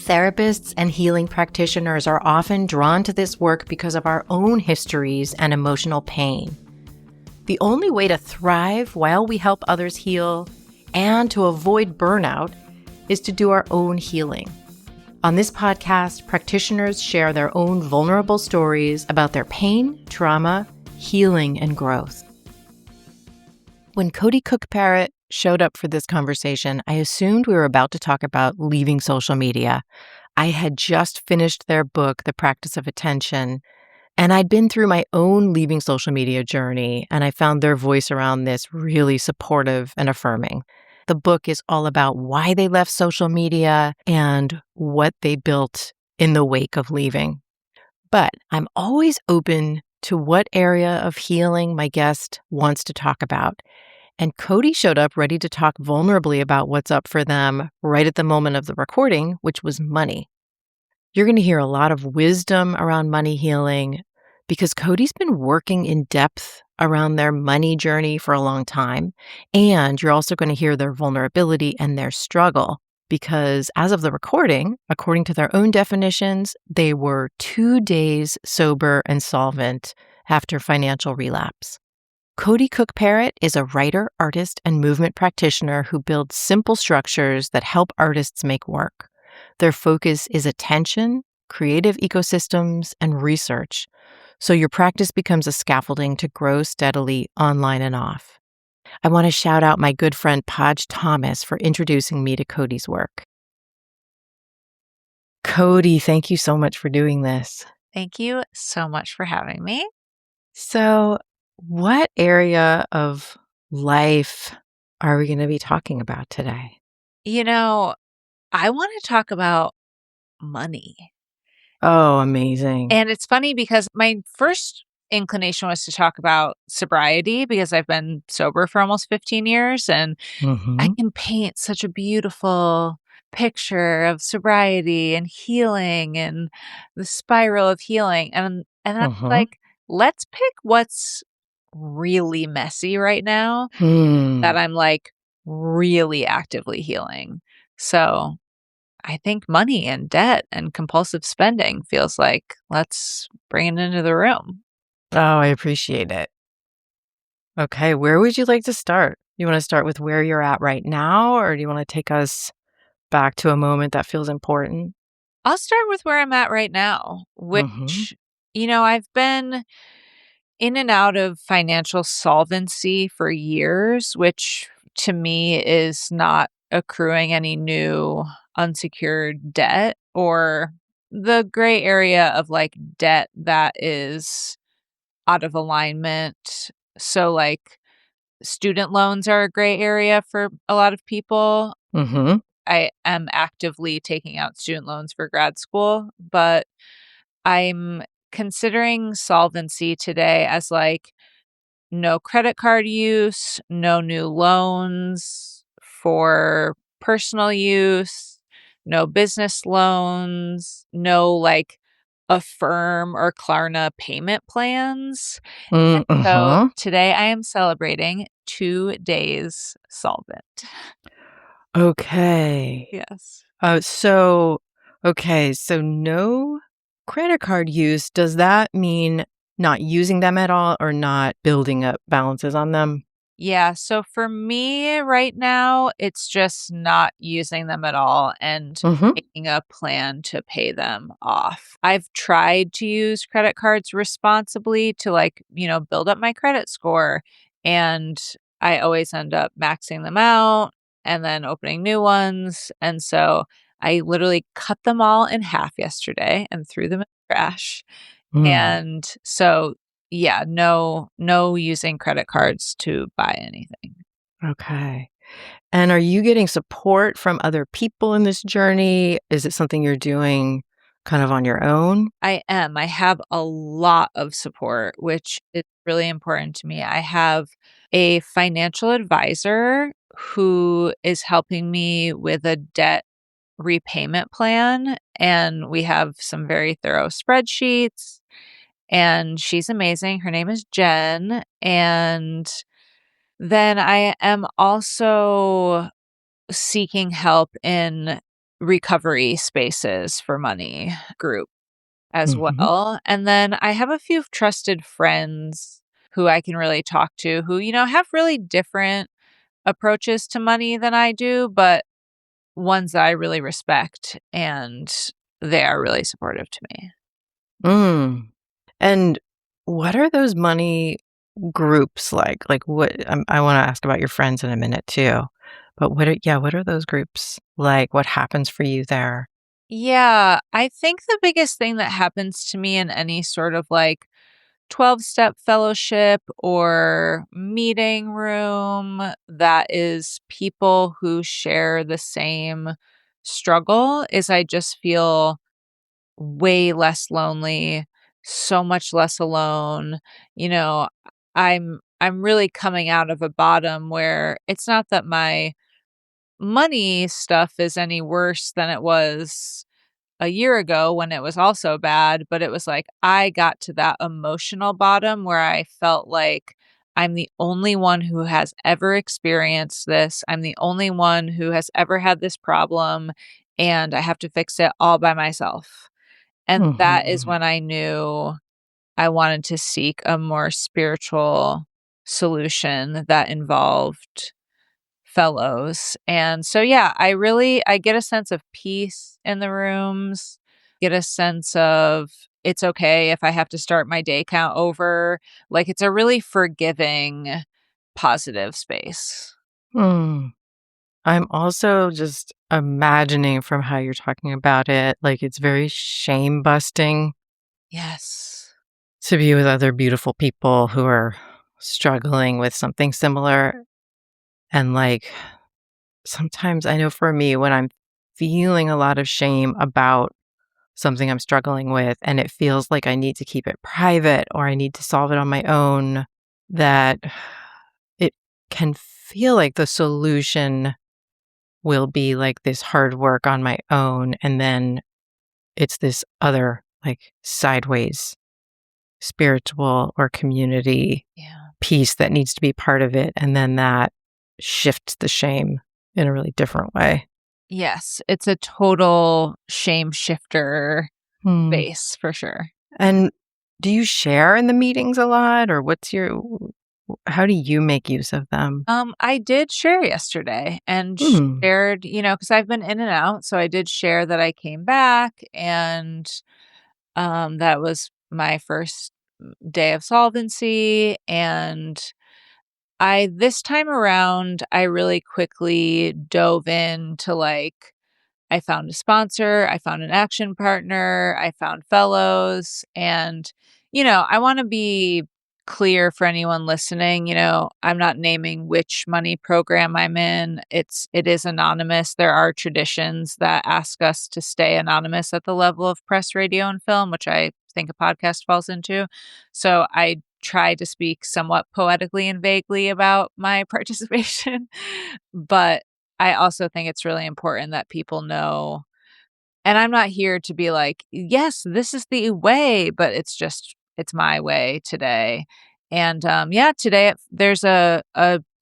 Therapists and healing practitioners are often drawn to this work because of our own histories and emotional pain. The only way to thrive while we help others heal and to avoid burnout is to do our own healing. On this podcast, practitioners share their own vulnerable stories about their pain, trauma, healing, and growth. When Cody Cook-Parrott showed up for this conversation, I assumed we were about to talk about leaving social media. I had just finished their book, The Practice of Attention, and I'd been through my own leaving social media journey, and I found their voice around this really supportive and affirming. The book is all about why they left social media and what they built in the wake of leaving. But I'm always open to what area of healing my guest wants to talk about. And Cody showed up ready to talk vulnerably about what's up for them right at the moment of the recording, which was money. You're going to hear a lot of wisdom around money healing because Cody's been working in depth around their money journey for a long time. And you're also going to hear their vulnerability and their struggle because as of the recording, according to their own definitions, they were 2 days sober and solvent after financial relapse. Cody Cook-Parrott is a writer, artist, and movement practitioner who builds simple structures that help artists make work. Their focus is attention, creative ecosystems, and research, so your practice becomes a scaffolding to grow steadily online and off. I want to shout out my good friend Podge Thomas for introducing me to Cody's work. Cody, thank you so much for doing this. Thank you so much for having me. So, what area of life are we going to be talking about today? I want to talk about money. Oh, amazing. And it's funny because my first inclination was to talk about sobriety because I've been sober for almost 15 years and I can paint such a beautiful picture of sobriety and healing and the spiral of healing. And I'm like, let's pick what's really messy right now that I'm like really actively healing. So I think money and debt and compulsive spending feels like let's bring it into the room. Oh, I appreciate it. Okay, where would you like to start? You want to start with where you're at right now, or do you want to take us back to a moment that feels important? I'll start with where I'm at right now, which, I've been in and out of financial solvency for years, which to me is not accruing any new unsecured debt or the gray area of like debt that is out of alignment. So, like, student loans are a gray area for a lot of people. I am actively taking out student loans for grad school, but I'm considering solvency today as like no credit card use, no new loans for personal use, no business loans, no like Affirm or Klarna payment plans. So today I am celebrating 2 days solvent. Okay. Yes. So no credit card use. Does that mean not using them at all or not building up balances on them? Yeah. So for me right now, it's just not using them at all and making a plan to pay them off. I've tried to use credit cards responsibly to build up my credit score. And I always end up maxing them out and then opening new ones. And so I literally cut them all in half yesterday and threw them in the trash. And so yeah, no using credit cards to buy anything. Okay. And are you getting support from other people in this journey? Is it something you're doing kind of on your own? I am. I have a lot of support, which is really important to me. I have a financial advisor who is helping me with a debt repayment plan, and we have some very thorough spreadsheets. And she's amazing. Her name is Jen. And then I am also seeking help in recovery spaces for money group as Mhm. well. And then I have a few trusted friends who I can really talk to who, have really different approaches to money than I do, but ones that I really respect, and they are really supportive to me. Mm. And what are those money groups like? Like, I wanna ask about your friends in a minute too, but what are those groups like? What happens for you there? Yeah, I think the biggest thing that happens to me in any sort of like 12-step fellowship or meeting room that is people who share the same struggle is I just feel way less lonely, so much less alone. You know, I'm really coming out of a bottom where it's not that my money stuff is any worse than it was a year ago when it was also bad, but it was like I got to that emotional bottom where I felt like I'm the only one who has ever experienced this. I'm the only one who has ever had this problem, and I have to fix it all by myself. And that is Mhm. when I knew I wanted to seek a more spiritual solution that involved fellows. And so yeah, I get a sense of peace in the rooms, get a sense of it's okay if I have to start my day count over. Like it's a really forgiving, positive space. Mm. I'm also just imagining from how you're talking about it, like, it's very shame busting Yes. to be with other beautiful people who are struggling with something similar, and, like, sometimes I know for me, when I'm feeling a lot of shame about something I'm struggling with, and it feels like I need to keep it private or I need to solve it on my own, that it can feel like the solution will be like this hard work on my own. And then it's this other, like, sideways spiritual or community Yeah. piece that needs to be part of it. And then that shifts the shame in a really different way. Yes, it's a total shame shifter Hmm. base for sure. And do you share in the meetings a lot, or how do you make use of them? I did share yesterday and Hmm. shared, because I've been in and out, so I did share that I came back and that was my first day of solvency. And I this time around, I really quickly dove into like I found a sponsor, I found an action partner, I found fellows. And, I want to be clear for anyone listening, I'm not naming which money program I'm in. It is anonymous. There are traditions that ask us to stay anonymous at the level of press, radio, and film, which I think a podcast falls into. So I try to speak somewhat poetically and vaguely about my participation. But I also think it's really important that people know, and I'm not here to be like, "Yes, this is the way," but it's my way today. And, yeah, today there's a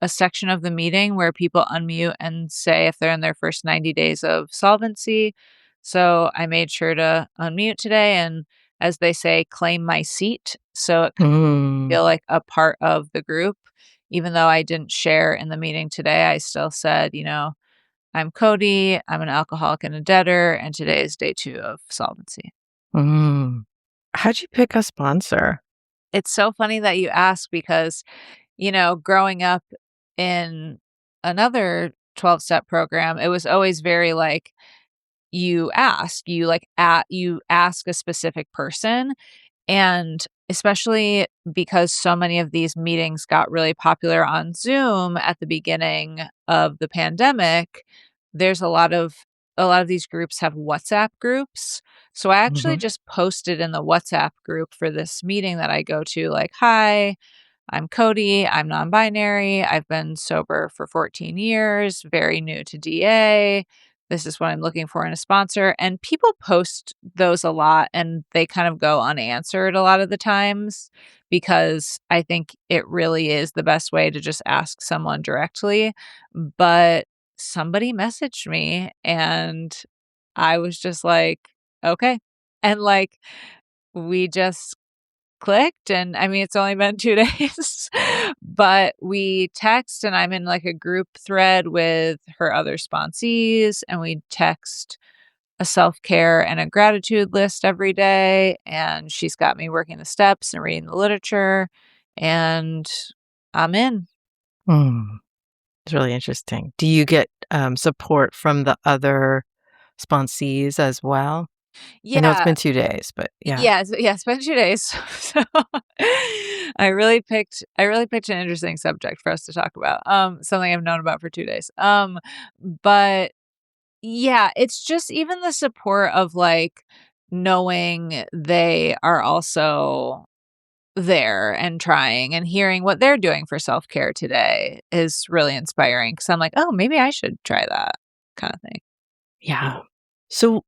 section of the meeting where people unmute and say if they're in their first 90 days of solvency. So I made sure to unmute today and, as they say, claim my seat, so it could Mm. feel like a part of the group. Even though I didn't share in the meeting today, I still said, I'm Cody, I'm an alcoholic and a debtor, and today is day 2 of solvency. Mm. How'd you pick a sponsor? It's so funny that you ask because, growing up in another 12-step program, it was always very like you ask a specific person. And especially because so many of these meetings got really popular on Zoom at the beginning of the pandemic, there's a lot of these groups have WhatsApp groups. So I actually Mhm. just posted in the WhatsApp group for this meeting that I go to like, "Hi, I'm Cody. I'm non binary. I've been sober for 14 years, very new to DA. This is what I'm looking for in a sponsor." And people post those a lot and they kind of go unanswered a lot of the times because I think it really is the best way to just ask someone directly. But somebody messaged me and I was just like, "Okay." And, like, we just clicked, and I mean, it's only been 2 days, but we text, and I'm in, like, a group thread with her other sponsees, and we text a self-care and a gratitude list every day, and she's got me working the steps and reading the literature, and I'm in. Mm, it's really interesting. Do you get, support from the other sponsees as well? I know it's Yeah. been 2 days, but yeah. Yeah, it's been 2 days. So, I really picked an interesting subject for us to talk about, something I've known about for 2 days. But yeah, it's just even the support of, like, knowing they are also there and trying and hearing what they're doing for self-care today is really inspiring because 'cause I'm like, "Oh, maybe I should try that," kinda thing. Yeah. So,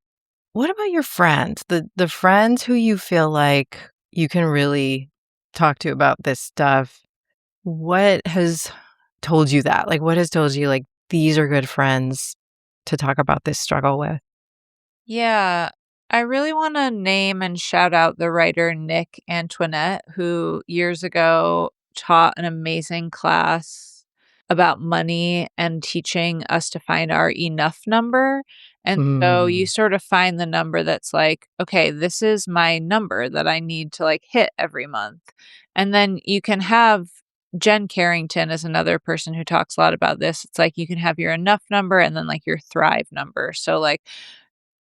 what about your friends? The friends who you feel like you can really talk to about this stuff. What has told you that? Like, what has told you, like, these are good friends to talk about this struggle with? Yeah, I really wanna name and shout out the writer Nick Antoinette, who years ago taught an amazing class about money and teaching us to find our enough number. And so you Mm. sort of find the number that's like, okay, this is my number that I need to like hit every month. And then you can have Jen Carrington is another person who talks a lot about this. It's like you can have your enough number and then like your thrive number. So like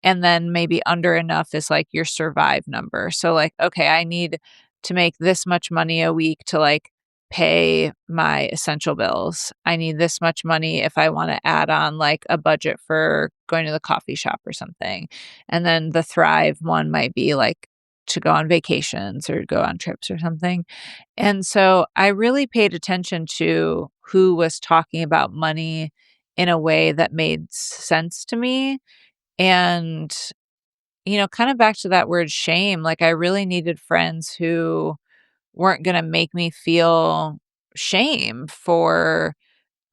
and then maybe under enough is like your survive number. So like, okay, I need to make this much money a week to like pay my essential bills. I need this much money if I want to add on like a budget for going to the coffee shop or something. And then the thrive one might be like to go on vacations or go on trips or something. And so I really paid attention to who was talking about money in a way that made sense to me and, kind of back to that word shame, like I really needed friends who weren't going to make me feel shame for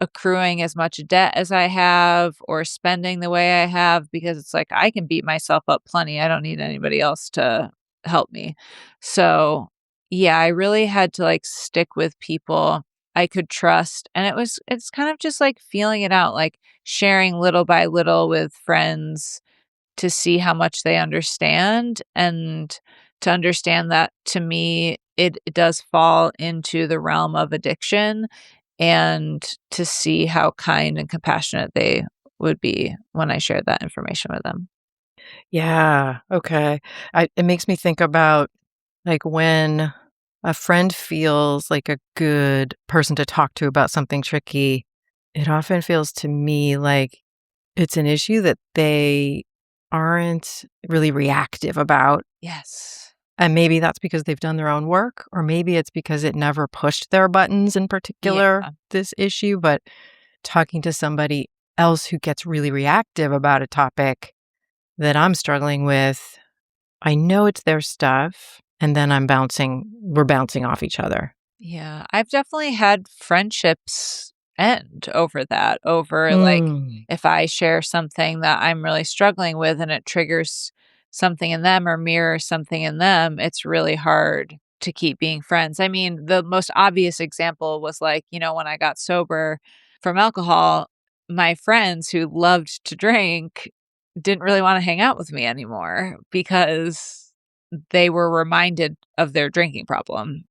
accruing as much debt as I have or spending the way I have because it's like I can beat myself up plenty. I don't need anybody else to help me. So, yeah, I really had to like stick with people I could trust and it's kind of just like feeling it out, like sharing little by little with friends to see how much they understand and to understand that to me it does fall into the realm of addiction and to see how kind and compassionate they would be when I shared that information with them. Yeah, okay. It makes me think about, like, when a friend feels like a good person to talk to about something tricky, it often feels to me like it's an issue that they aren't really reactive about, Yes. and maybe that's because they've done their own work, or maybe it's because it never pushed their buttons in Yeah. particular, this issue, but talking to somebody else who gets really reactive about a topic that I'm struggling with, I know it's their stuff, and then we're bouncing off each other. Yeah, I've definitely had friendships end over that, over like Mm. if I share something that I'm really struggling with and it triggers something in them or mirrors something in them, it's really hard to keep being friends. I mean, the most obvious example was like, when I got sober from alcohol, my friends who loved to drink didn't really want to hang out with me anymore because they were reminded of their drinking problem.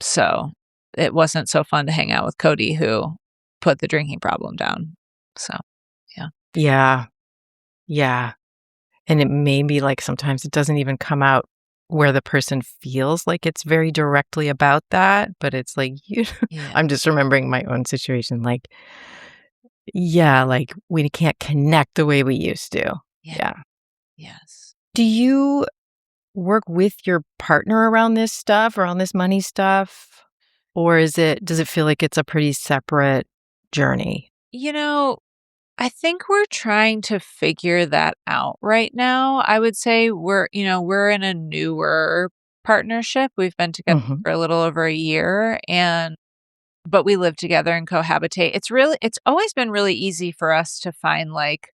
So, it wasn't so fun to hang out with Cody who put the drinking problem down. So, yeah. Yeah, yeah, and it may be, like, sometimes it doesn't even come out where the person feels like it's very directly about that, but it's like, you Yeah. I'm just remembering my own situation, like, yeah, like, we can't connect the way we used to. Yeah. Yeah. Yes. Do you work with your partner around this stuff, around this money stuff? Or does it feel like it's a pretty separate journey? You know, I think we're trying to figure that out right now. I would say we're in a newer partnership. We've been together Mhm. for a little over a year but we live together and cohabitate. It's always been really easy for us to find like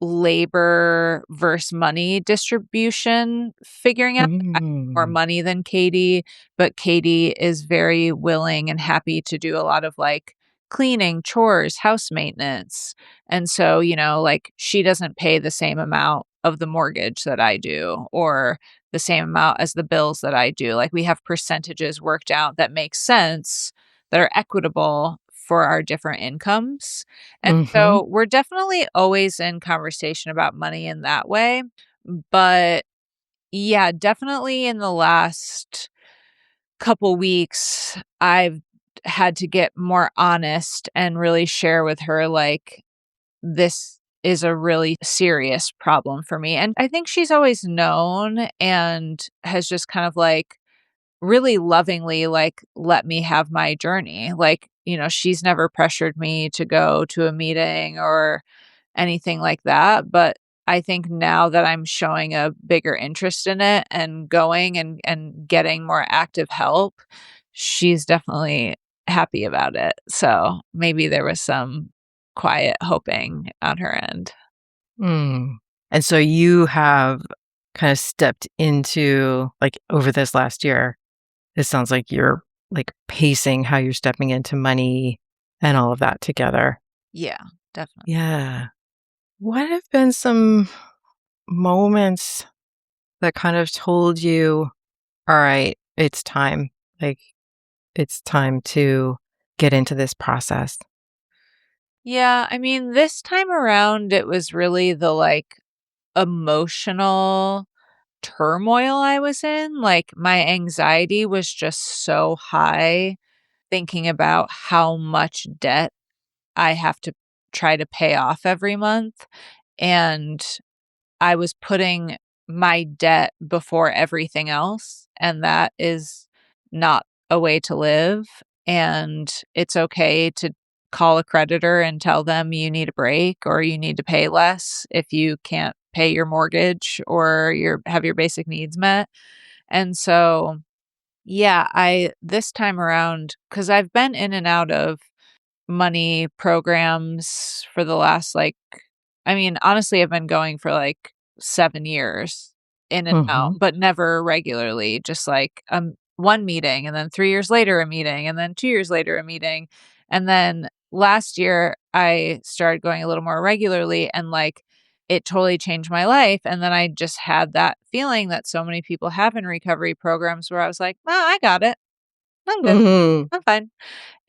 labor versus money distribution figuring out. I have more Mm. money than Katie, but Katie is very willing and happy to do a lot of like cleaning, chores, house maintenance. And so, like she doesn't pay the same amount of the mortgage that I do or the same amount as the bills that I do. Like we have percentages worked out that make sense, that are equitable for our different incomes. And Mhm. so we're definitely always in conversation about money in that way. But yeah, definitely in the last couple weeks, I've had to get more honest and really share with her, like, this is a really serious problem for me. And I think she's always known and has just kind of like really lovingly, like, let me have my journey. Like, she's never pressured me to go to a meeting or anything like that, but I think now that I'm showing a bigger interest in it and going and getting more active help, she's definitely happy about it. So, maybe there was some quiet hoping on her end. Mm. And so you have kind of stepped into, like, over this last year, it sounds like you're, like, pacing how you're stepping into money and all of that together. Yeah, definitely. Yeah. What have been some moments that kind of told you, "All right, it's time. Like, it's time to get into this process." Yeah, I mean, this time around, it was really the, like, emotional turmoil I was in. Like, my anxiety was just so high thinking about how much debt I have to try to pay off every month, and I was putting my debt before everything else, and that is not a way to live, and it's okay to call a creditor and tell them you need a break or you need to pay less if you can't pay your mortgage or have your basic needs met. And so, yeah, I this time around, because 'cause I've been in and out of money programs for the last, like, I mean, honestly, I've been going for, like, 7 years in and out, Mhm. but never regularly, just, like, one meeting, and then 3 years later, a meeting, and then 2 years later, a meeting, and then last year, I started going a little more regularly, and, like, it totally changed my life, and then I just had that feeling that so many people have in recovery programs where I was like, "Well, I got it. I'm good. Mhm. I'm fine."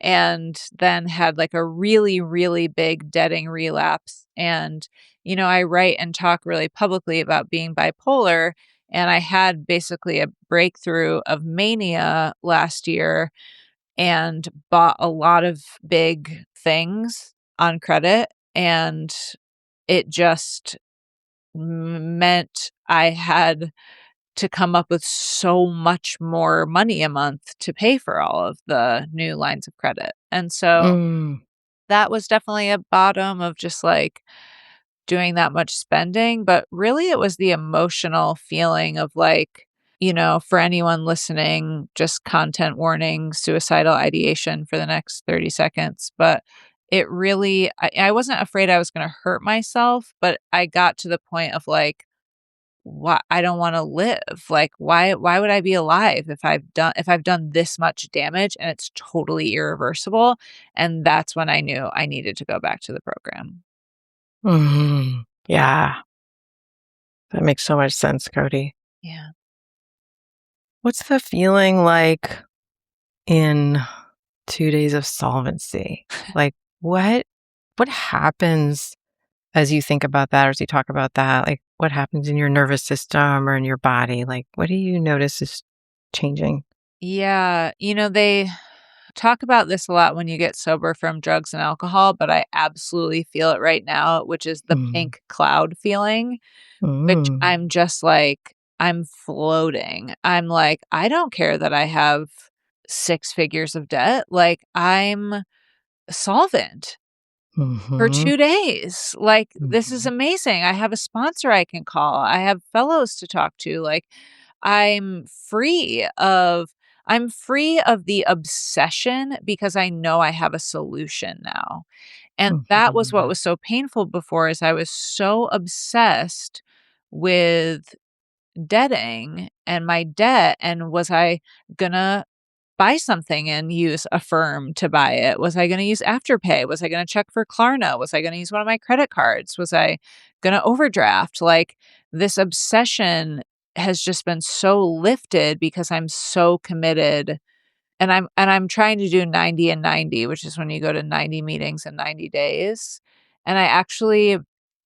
And then had like a really, really big deading relapse. And, I write and talk really publicly about being bipolar. And I had basically a breakthrough of mania last year and bought a lot of big things on credit. And it just meant I had to come up with so much more money a month to pay for all of the new lines of credit. And so Mm. that was definitely a bottom of just like doing that much spending, but really it was the emotional feeling of like, for anyone listening, just content warning, suicidal ideation for the next 30 seconds. But it really, I wasn't afraid I was going to hurt myself, but I got to the point of like, why I don't wanna live. Like, why would I be alive if I've done this much damage and it's totally irreversible? And that's when I knew I needed to go back to the program. Mhm. Yeah, that makes so much sense, Cody. Yeah. What's the feeling like in 2 days of solvency? Like, what happens as you think about that or as you talk about that? Like, what happens in your nervous system or in your body? Like, what do you notice is changing? Yeah, they talk about this a lot when you get sober from drugs and alcohol, but I absolutely feel it right now, which is the Mm. pink cloud feeling, which Mm. I'm just like, I'm floating. I'm like, I don't care that I have 6 figures of debt. Like, I'm solvent for Mhm. 2 days. Like, this is Mhm. amazing. I have a sponsor I can call. I have fellows to talk to. Like, I'm free of I'm free of the obsession because I know I have a solution now. And that was what Mhm. was so painful before is I was so obsessed with debting and my debt, and was I gonna buy something and use Affirm to buy it? Was I gonna use Afterpay? Was I gonna check for Klarna? Was I gonna use one of my credit cards? Was I gonna overdraft? Like, this obsession has just been so lifted because I'm so committed, and I'm trying to do 90 and 90, which is when you go to 90 meetings in 90 days. And I actually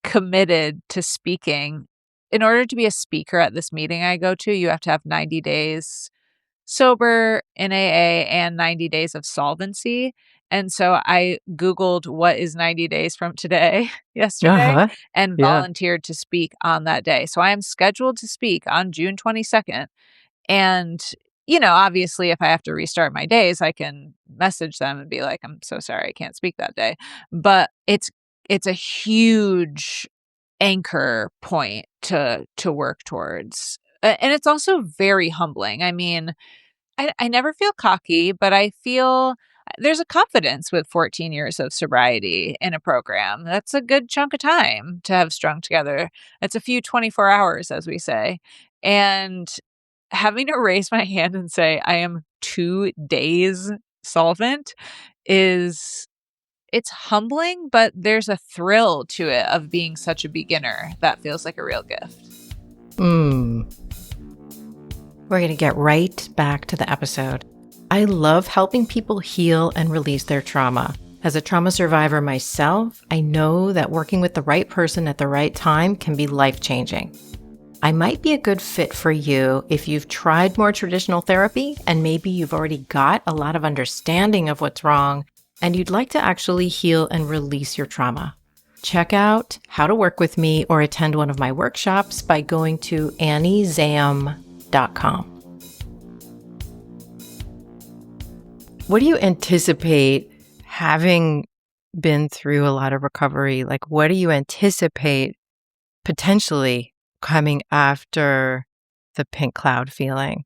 committed to speaking. In order to be a speaker at this meeting I go to, you have to have 90 days sober in AA and 90 days of solvency. And so I Googled what is 90 days from today yesterday Uh-huh. and Yeah. volunteered to speak on that day. So I am scheduled to speak on June 22nd. And, obviously, if I have to restart my days, I can message them and be like, "I'm so sorry, I can't speak that day." But it's a huge anchor point to work towards. And it's also very humbling. I mean, I never feel cocky, but I feel there's a confidence with 14 years of sobriety in a program. That's a good chunk of time to have strung together. It's a few 24 hours, as we say. And having to raise my hand and say, I am 2 days solvent is it's humbling, but there's a thrill to it of being such a beginner that feels like a real gift. Mm. We're going to get right back to the episode. I love helping people heal and release their trauma. As a trauma survivor myself, I know that working with the right person at the right time can be life-changing. I might be a good fit for you if you've tried more traditional therapy and maybe you've already got a lot of understanding of what's wrong and you'd like to actually heal and release your trauma. Check out how to work with me or attend one of my workshops by going to anniezam.com. What do you anticipate, having been through a lot of recovery, like what do you anticipate potentially coming after the pink cloud feeling?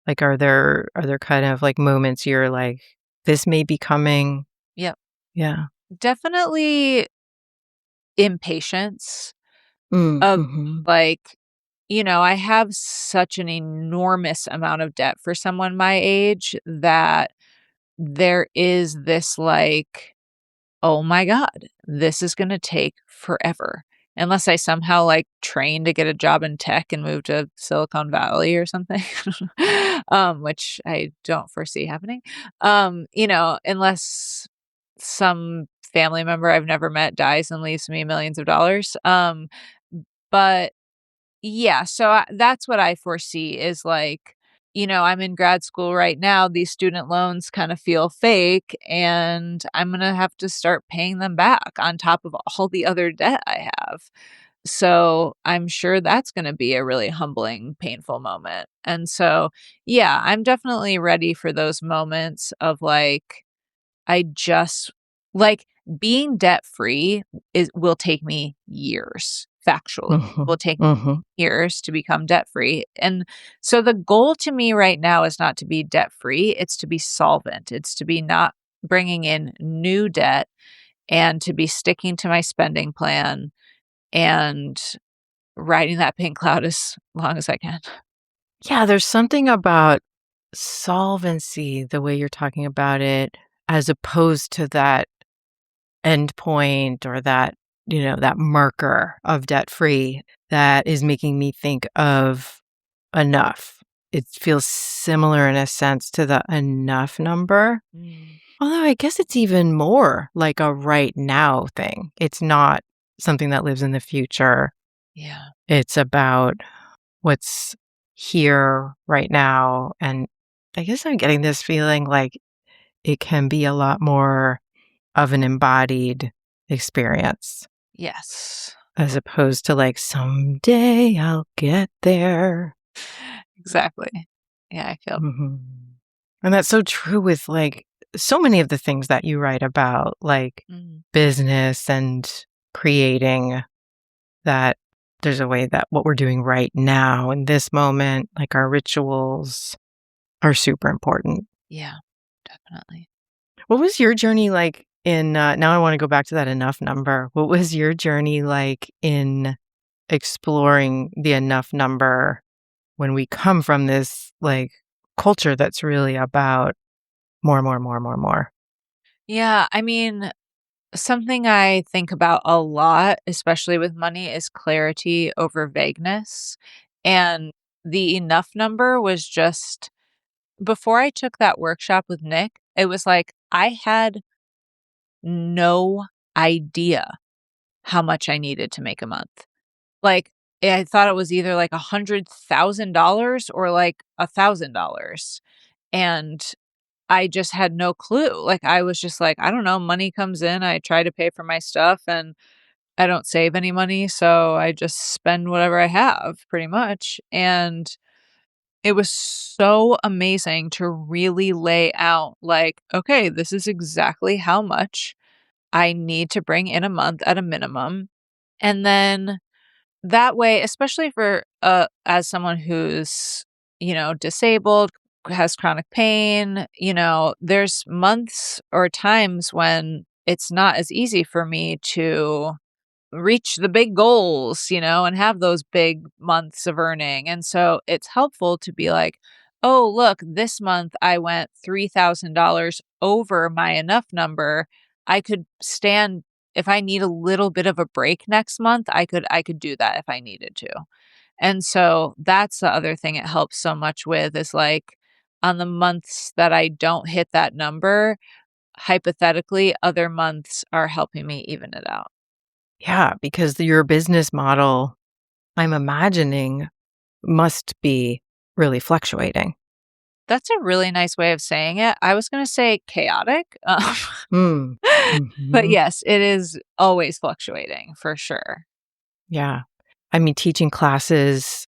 Like are there kind of like moments you're like, this may be coming? Yep. Yeah. Definitely impatience of Mm-hmm. like, I have such an enormous amount of debt for someone my age that there is this like, oh my God, this is going to take forever. Unless I somehow like train to get a job in tech and move to Silicon Valley or something, which I don't foresee happening. Unless some family member I've never met dies and leaves me millions of dollars. But yeah, so that's what I foresee is like, I'm in grad school right now. These student loans kind of feel fake, and I'm going to have to start paying them back on top of all the other debt I have. So I'm sure that's going to be a really humbling, painful moment. And so, yeah, I'm definitely ready for those moments of like, I just like being debt free will take me years. Factually, Mm-hmm. will take Mm-hmm. years to become debt free. And so the goal to me right now is not to be debt free, it's to be solvent. It's to be not bringing in new debt and to be sticking to my spending plan and riding that pink cloud as long as I can. Yeah, there's something about solvency, the way you're talking about it, as opposed to that endpoint or that, that marker of debt free that is making me think of enough. It feels similar in a sense to the enough number. Mm, Although I guess it's even more like a right now thing. It's not something that lives in the future. yeah. It's about what's here right now. And I guess I'm getting this feeling like it can be a lot more of an embodied experience Yes. as opposed to like, someday I'll get there. Exactly. Yeah, I feel Hmm. And that's so true with like so many of the things that you write about, like mm, business and creating, that there's a way that what we're doing right now in this moment, like our rituals, are super important. yeah, definitely. What was your journey like now I want to go back to that enough number. What was your journey like in exploring the enough number when we come from this like culture that's really about more, more, more, more, more? Yeah, I mean, something I think about a lot, especially with money, is clarity over vagueness. And the enough number was just before I took that workshop with Nick, it was like I had no idea how much I needed to make a month. Like, I thought it was either like $100,000 or like $1,000. And I just had no clue. Like, I was just like, I don't know, money comes in, I try to pay for my stuff, and I don't save any money, so I just spend whatever I have pretty much. And it was so amazing to really lay out like, okay, this is exactly how much I need to bring in a month at a minimum. And then that way, especially for as someone who's, disabled, has chronic pain, there's months or times when it's not as easy for me to reach the big goals, and have those big months of earning. And so it's helpful to be like, oh, look, this month I went $3,000 over my enough number. I could stand if I need a little bit of a break next month, I could do that if I needed to. And so that's the other thing it helps so much with is like on the months that I don't hit that number, hypothetically, other months are helping me even it out. Yeah, because your business model, I'm imagining, must be really fluctuating. That's a really nice way of saying it. I was gonna say chaotic, Mm. but Mhm. yes, it is always fluctuating for sure. Yeah. I mean, teaching classes,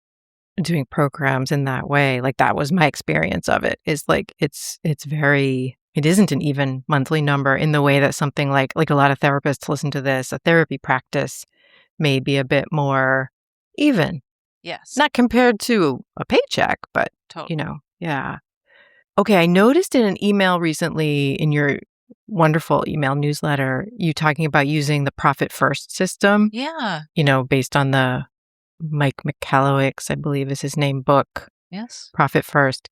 doing programs in that way, like, that was my experience of it, is, like, it's very it isn't an even monthly number in the way that something like a lot of therapists listen to this, a therapy practice may be a bit more even. Yes, Not compared to a paycheck, but, totally. yeah. Okay, I noticed in an email recently in your wonderful email newsletter, you talking about using the profit first system, Yeah, based on the Mike Michalowicz, I believe is his name, book, yes. Profit First.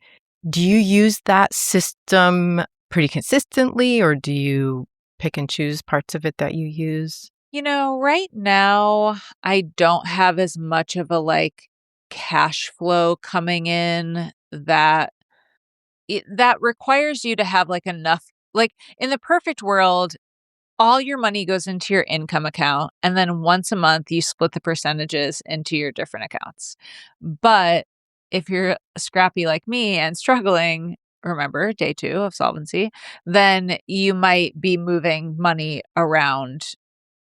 Do you use that system pretty consistently, or do you pick and choose parts of it that you use? Right now, I don't have as much of a, like, cash flow coming in that requires you to have, like, enough like, in the perfect world, all your money goes into your income account, and then once a month, you split the percentages into your different accounts. But if you're scrappy like me and struggling, remember day 2 of solvency, then you might be moving money around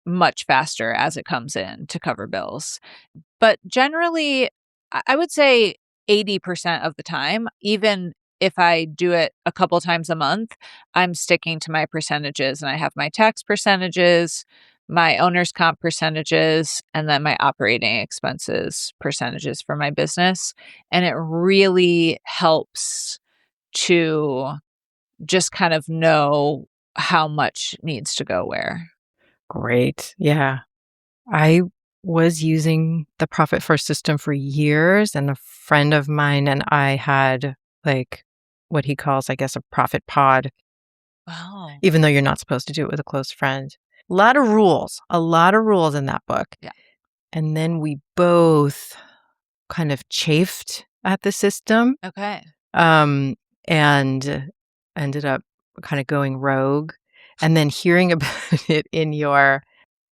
much faster as it comes in to cover bills. But generally, I would say 80% of the time, even if I do it a couple times a month, I'm sticking to my percentages and I have my tax percentages, my owner's comp percentages, and then my operating expenses percentages for my business. And it really helps to just kind of know how much needs to go where. Great. Yeah. I was using the Profit First system for years, and a friend of mine and I had, like, what he calls, I guess, a profit pod, Wow. even though you're not supposed to do it with a close friend. A lot of rules in that book. Yeah. And then we both kind of chafed at the system, Okay. um, and ended up kind of going rogue. And then hearing about it in your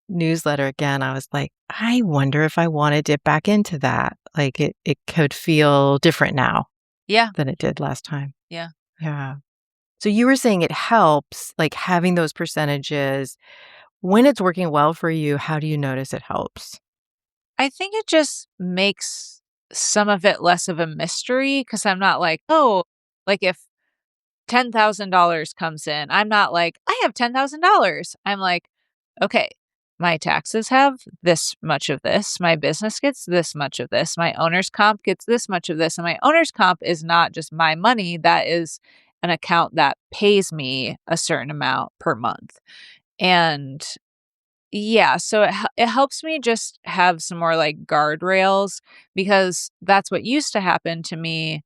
newsletter again, I was like, I wonder if I wanna dip back into that. Like, it could feel different now Yeah. than it did last time. Yeah. Yeah. So you were saying it helps, like, having those percentages. When it's working well for you, how do you notice it helps? I think it just makes some of it less of a mystery because I'm not like, oh, like if $10,000 comes in, I'm not like, I have $10,000. I'm like, okay, my taxes have this much of this. My business gets this much of this. My owner's comp gets this much of this. And my owner's comp is not just my money, that is an account that pays me a certain amount per month. And yeah, so it helps me just have some more like guardrails because that's what used to happen to me.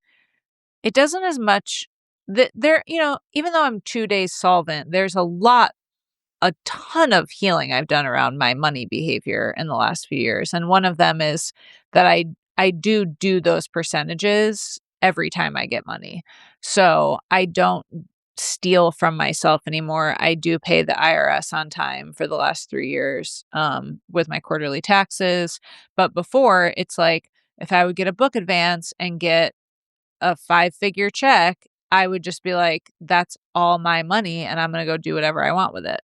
It doesn't as much that there, even though I'm 2 days solvent, there's a ton of healing I've done around my money behavior in the last few years. And one of them is that I do those percentages every time I get money. So I don't steal from myself anymore. I do pay the IRS on time for the last 3 years with my quarterly taxes. But before, it's like if I would get a book advance and get a 5-figure check, I would just be like, that's all my money and I'm going to go do whatever I want with it.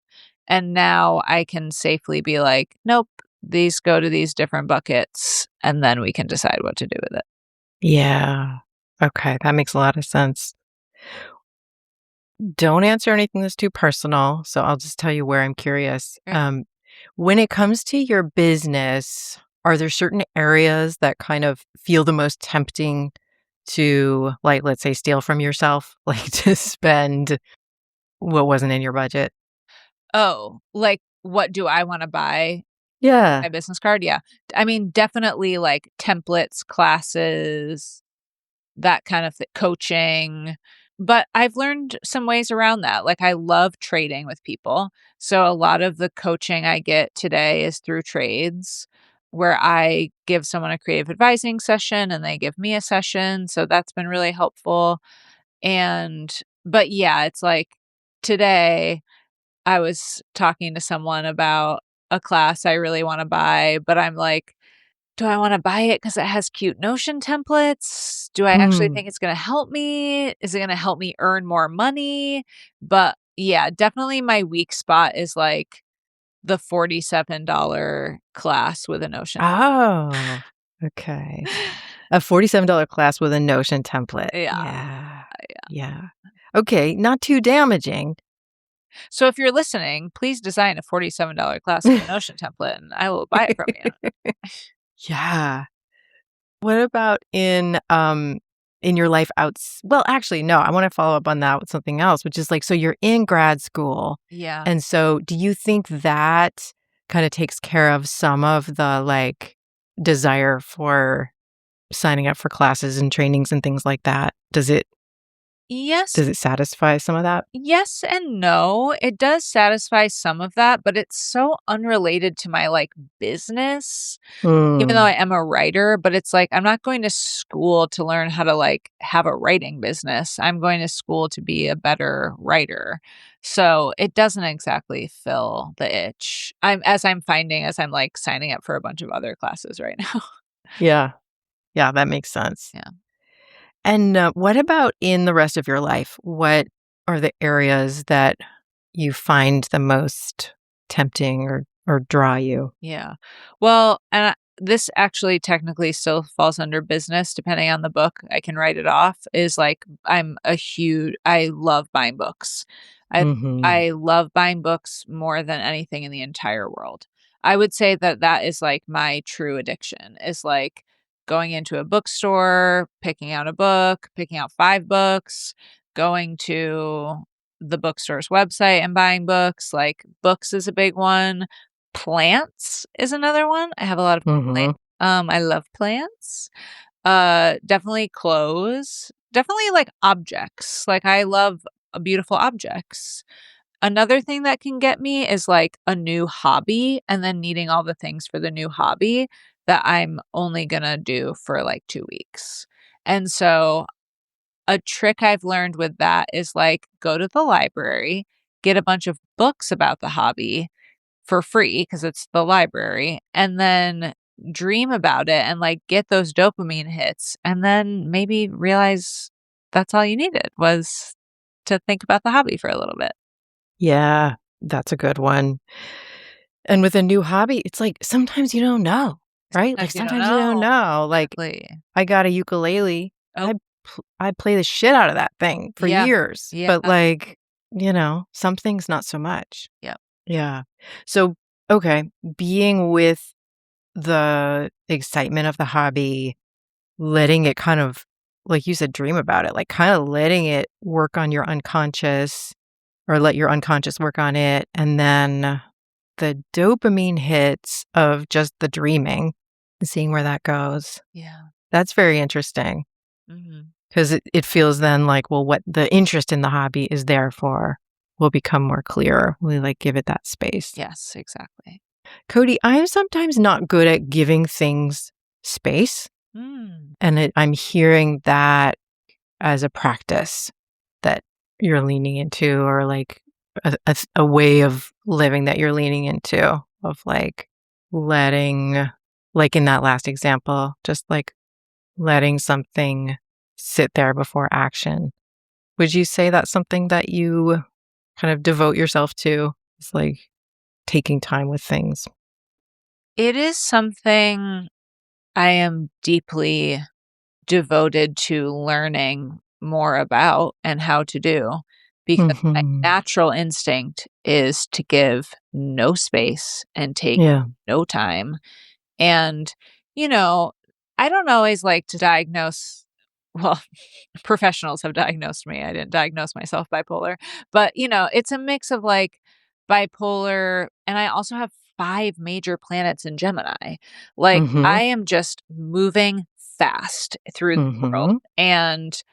And now I can safely be like, nope, these go to these different buckets and then we can decide what to do with it. Yeah. Okay, that makes a lot of sense. Don't answer anything that's too personal, so I'll just tell you where I'm curious. Right. When it comes to your business, are there certain areas that kind of feel the most tempting to, like, let's say, steal from yourself, like to spend what wasn't in your budget? Oh, like what do I want to buy? Yeah. My business card? Yeah. I mean, definitely like templates, classes, that kind of coaching. But I've learned some ways around that. Like I love trading with people. So a lot of the coaching I get today is through trades where I give someone a creative advising session and they give me a session. So that's been really helpful. But yeah, it's like today I was talking to someone about a class I really want to buy, but I'm like, do I wanna buy it because it has cute Notion templates? Do I actually Mm. think it's gonna help me? Is it gonna help me earn more money? But, yeah, definitely my weak spot is, like, the $47 class with a Notion. Oh, okay. A $47 class with a Notion template. Yeah, Yeah. yeah. Yeah. Okay, not too damaging. So if you're listening, please design a $47 class with a Notion template, and I will buy it from you. Yeah. What about in your life well, actually, no, I wanna follow up on that with something else, which is like, so you're in grad school, Yeah. and so do you think that kinda takes care of some of the, like, desire for signing up for classes and trainings and things like that? Yes. Does it satisfy some of that? Yes and no. It does satisfy some of that, but it's so unrelated to my, like, business, even though Mm, I am a writer, but it's like, I'm not going to school to learn how to, like, have a writing business. I'm going to school to be a better writer. So, it doesn't exactly fill the itch. I'm finding as I'm, like, signing up for a bunch of other classes right now. yeah. Yeah, that makes sense. Yeah. And, what about in the rest of your life? What are the areas that you find the most tempting or draw you? Yeah. Well, this actually technically still falls under business depending on the book. I can write it off is like I love buying books. I Mhm. I love buying books more than anything in the entire world. I would say that that is like my true addiction is like going into a bookstore, picking out a book, picking out 5 books, going to the bookstore's website and buying books. Like books is a big one. Plants is another one. I have a lot of plants. Mhm. I love plants. Definitely clothes. Definitely like objects. Like I love beautiful objects. Another thing that can get me is like a new hobby and then needing all the things for the new hobby that I'm only gonna do for like 2 weeks. And so a trick I've learned with that is like go to the library, get a bunch of books about the hobby for free because it's the library, and then dream about it and, like, get those dopamine hits, and then maybe realize that's all you needed was to think about the hobby for a little bit. Yeah, that's a good one. And with a new hobby, it's like sometimes you don't know, right? Like Sometimes you don't sometimes you don't know. know. Like Exactly. I got a ukulele. Oh, I play the shit out of that thing for yeah. years, Yeah. but like, some things not so much. Yep. Yeah. So, okay, being with the excitement of the hobby, letting it kind of, like you said, dream about it, like kind of letting it work on your unconscious. or let your unconscious work on it. And then the dopamine hits of just the dreaming and seeing where that goes. Yeah. That's very interesting because it feels then like, well, what the interest in the hobby is there for will become more clear. We like give it that space. Yes, exactly. Cody, I'm sometimes not good at giving things space. And I'm hearing that as a practice that you're leaning into, or like a way of living that you're leaning into, of like letting, like in that last example, just like letting something sit there before action. Would you say that's something that you kind of devote yourself to? It's like taking time with things. It is something I am deeply devoted to learning more about and how to do, because my Mm-hmm. natural instinct is to give no space and take Yeah. no time. And, you know, I don't always like to diagnose, well, professionals have diagnosed me. I didn't diagnose myself bipolar, but it's a mix of like bipolar, and I also have 5 major planets in Gemini. Like, Mm-hmm. I am just moving fast through the world, Mm-hmm. and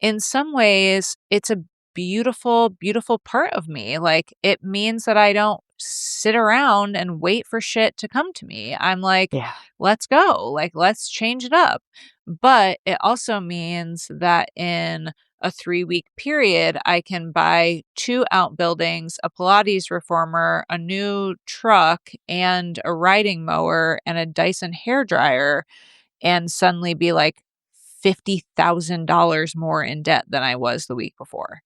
in some ways, it's a beautiful, beautiful part of me. Like, it means that I don't sit around and wait for shit to come to me. I'm like, Yeah. let's go. Like, let's change it up. But it also means that in a 3-week period, I can buy 2 outbuildings, a Pilates reformer, a new truck, and a riding mower, and a Dyson hairdryer, and suddenly be like $50,000 more in debt than I was the week before.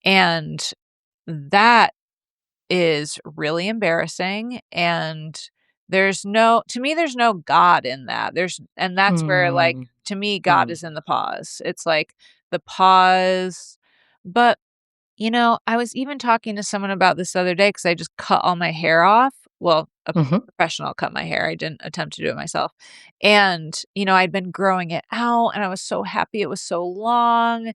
And that is really embarrassing. And to me, there's no God in that. And that's where, like, Mm. to me, God Mm. is in the pause. It's like the pause. But I was even talking to someone about this the other day because I just cut all my hair off. Well, a Mhm. professional cut my hair. I didn't attempt to do it myself. And, I'd been growing it out and I was so happy it was so long.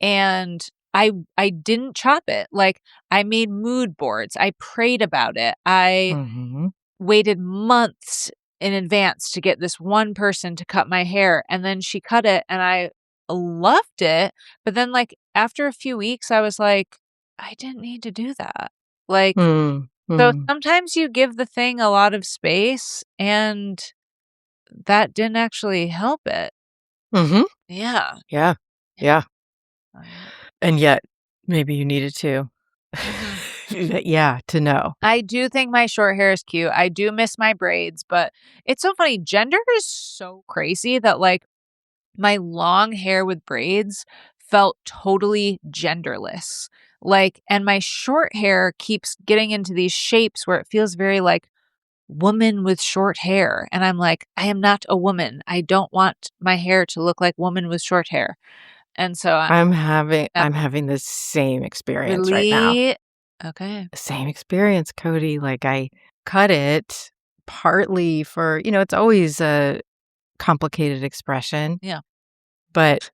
And I didn't chop it. Like, I made mood boards. I prayed about it. I Mhm. waited months in advance to get this one person to cut my hair, and then she cut it and I loved it, but then, like, after a few weeks, I was like, "I didn't need to do that." Like, Mm. so Mm. sometimes you give the thing a lot of space, and that didn't actually help it. Mhm. Yeah. Yeah. Yeah. Yeah. I And yet, maybe you needed to. Mhm. Yeah, to know. I do think my short hair is cute. I do miss my braids, but it's so funny. Gender is so crazy that, like, my long hair with braids felt totally genderless. Like, and my short hair keeps getting into these shapes where it feels very like woman with short hair. And I'm like, I am not a woman. I don't want my hair to look like woman with short hair. And so I'm I'm having the same experience right now. really okay. Same experience, Cody. Like, I cut it partly for, it's always a complicated expression, Yeah. but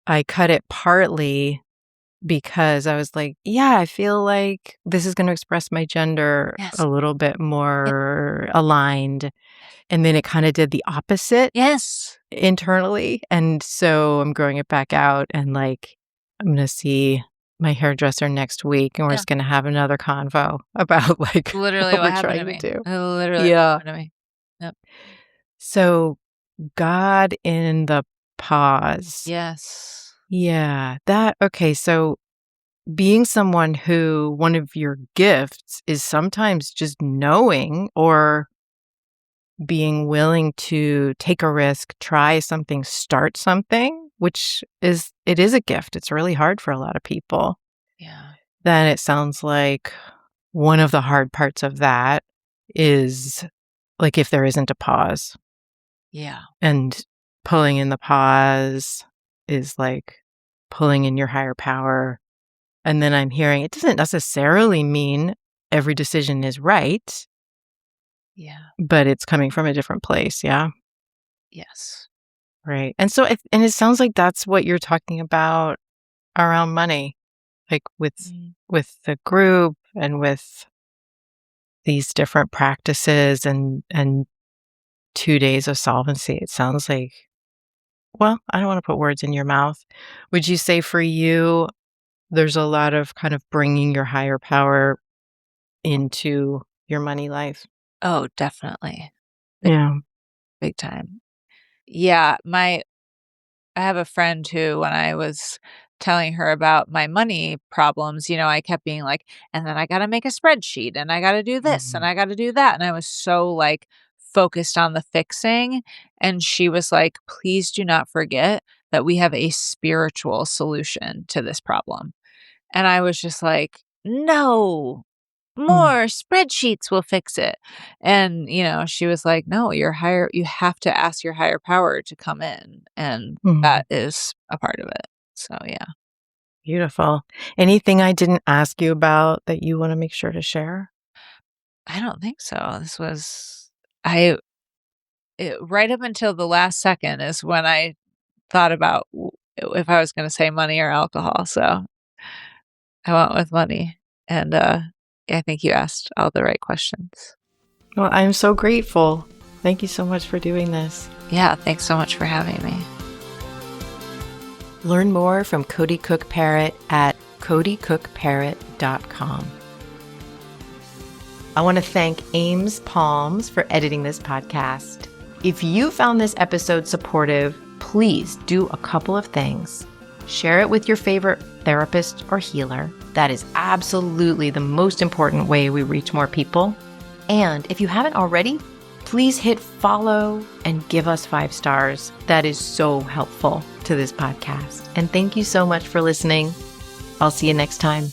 I cut it partly because I was like, yeah, I feel like this is gonna express my gender Yes. a little bit Ye more aligned, and then it kinda did the opposite yes. internally, and so I'm growing it back out, and, like, I'm gonna see my hairdresser next week, and we're Yeah. just gonna have another convo about, like, Literally what what we're happened to trying to me. do. Literally what Yeah. happened to me. Yep. So, God in the pause. Yes. Yeah, that okay, so being someone who one of your gifts is sometimes just knowing, or being willing to take a risk, try something, start something, which it is a gift. It's really hard for a lot of people. Yeah. Then it sounds like one of the hard parts of that is, like, if there isn't a pause, Yeah. and pulling in the pause is like pulling in your higher power. And then I'm hearing it doesn't necessarily mean every decision is right, Yeah. but it's coming from a different place. Yeah. Yes. Right. And so, and it sounds like that's what you're talking about around money. like Mm. with the group and with these different practices and 2 days of solvency. It sounds like, well, I don't wanna put words in your mouth. Would you say for you, there's a lot of kind of bringing your higher power into your money life? Oh, definitely. Big, Yeah. big time. Yeah, I have a friend who, when I was telling her about my money problems, I kept being like, and then I got to make a spreadsheet and I got to do this and Mhm. I got to do that. And I was so like focused on the fixing. And she was like, please do not forget that we have a spiritual solution to this problem. And I was just like, no, Mm. more spreadsheets will fix it. And, she was like, "No, you have to ask your higher power to come in." And Mhm. that is a part of it. So, yeah. Beautiful. Anything I didn't ask you about that you wanna make sure to share? I don't think so. I, right up until the last second is when I thought about if I was going to say money or alcohol. So I went with money. And, I think you asked all the right questions. Well, I'm so grateful. Thank you so much for doing this. Yeah. Thanks so much for having me. Learn more from Cody Cook-Parrott at codycookparrott.com. I want to thank Ames Palms for editing this podcast. If you found this episode supportive, please do a couple of things. Share it with your favorite therapist or healer. That is absolutely the most important way we reach more people. And if you haven't already, please hit follow and give us 5 stars. That is so helpful to this podcast. And thank you so much for listening. I'll see you next time.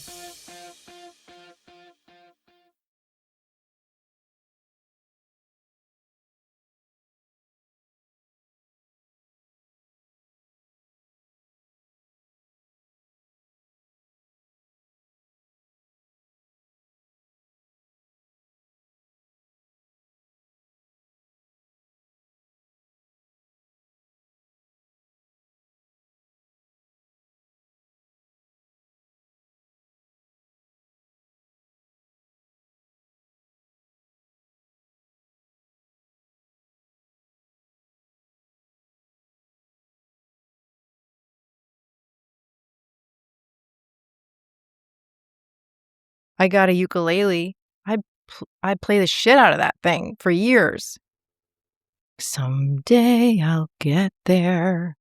I got a ukulele. I play the shit out of that thing for years. Someday I'll get there.